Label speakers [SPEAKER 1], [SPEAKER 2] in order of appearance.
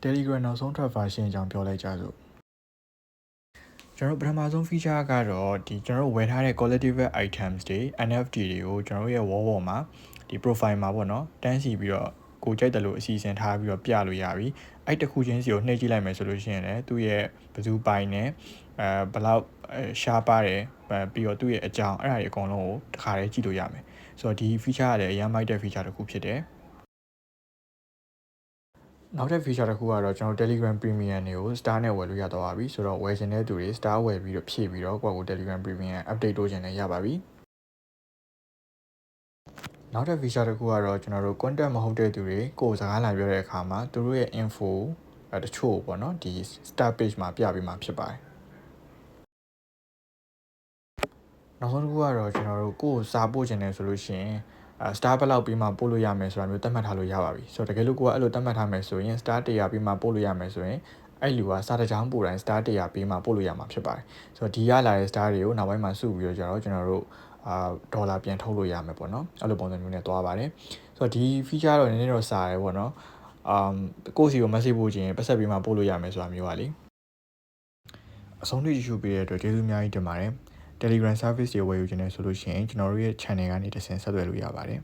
[SPEAKER 1] Telegram နောက်ဆုံးထွက် version အကြောင်းပြောလိုက်ကြစို့ကျွန်တော်ပထမဆုံး feature ကတော့ဒီကျွန်တော်ဝယ်ထားတဲ့ collectible items တွေ NFT တွေကိုကျွန်တော်ရဲ့ wall ပေါ်မှာဒီ profile မှာပေါ့နော်တန်းစီပြီးတော့ကိုကြိုက်တယ်လို့အစီအစဉ်ထားပြီးတော့ပြလို့ရပြီအဲ့တစ်ခုချင်းစီကိုနှိပ်ကြည့်လိုက်မယ်ဆိုလို့ရှိရင်လည်းသူ့ရဲ့ဘယ်သူပိုင်နေဘယ်လောက်ရှားပါတယ်ပြီးတော့သူ့ရဲ့အကြောင်းအဲ့ဒါတွေအကုန်လုံးကိုတစ်ခါတည်းကြည့်လို့ရမယ်ဆိုတော့ဒီ feature ကလည်းအရင်မိုက်တဲ့ feature တစ်ခုဖြစ်တယ်နောက်ထပ် feature တစ်ခုကတော့ကျွန်တော် Telegram Premium တွေကို Star နဲ့ဝယ်လို့ရတော့ပါပြီဆိုတော့ဝယ်ချင်တဲ့သူတွေ Star ဝယ်ပြီးတော့ဖြည့်ပြီးတော့ကိုယ့်ကို Telegram Premium update လုပ်ချင်လည်းရပါပြီနောက်ထပ် feature တစ်ခုကတော့ကျွန်တော်တို့ contact မဟုတ်တဲ့သူတွေကိုစကားလာပြောတဲ့အခါမှာသူတို့ရဲ့ info တချို့ပေါ့နော်ဒီ Star page မှာပြပေးမှာဖြစ်ပါတယ်နောက်ဆုံးတစ်ခုကတော့ကျွန်တော်တို့ကိုယ်စာပို့ချင်တယ်ဆိုလို့ရှိရင်star ဘယ်လောက်ပြီးမှပို့လို့ရမယ်ဆိုတာမျိုးသတ်မှတ်ထားလို့ရပါပြီဆိုတော့တကယ်လို့ကိုကအဲ့လိုသတ်မှတ်ထားမယ်ဆိုရင် star 100ပြီးမှပို့လို့ရမယ်ဆိုရင်အဲ့လူကစာတစ်ကြောင်းပို့တိုင်း star 100ပြီးမှပို့လို့ရမှာဖြစ်ပါတယ်ဆိုတော့ဒီရလာတဲ့ star တွေကိုနောက်ပိုင်းမှာစုပြီးတော့ကျွန်တော်တို့ဒေါ်လာပြန်ထုတ်လို့ရမယ်ပေါ့နော်အဲ့လိုပုံစံမျိုးနဲ့သွားပါတယ်ဆိုတော့ဒီ feature တော့နည်းနည်းတော့စာတယ်ပေါ့နော်ကိုယ့်စီကို message ပို့ချင်ပတ်ဆက်ပြီးမှပို့လို့ရမယ်ဆိုတာမျိုးပါလေအဆုံးထိကြည့်ရှုပေးတဲ့အတွက်ကျေးဇူးအများကြီးတင်ပါတယ်Telegram service တွေဝယ်ယူခြင်းနဲ့ဆိုလို့ရှိရင်ကျွန်တော်တို့ရဲ့ channel ကနေတစ်ဆင့်ဆက်သွယ်လို့ရပါတယ်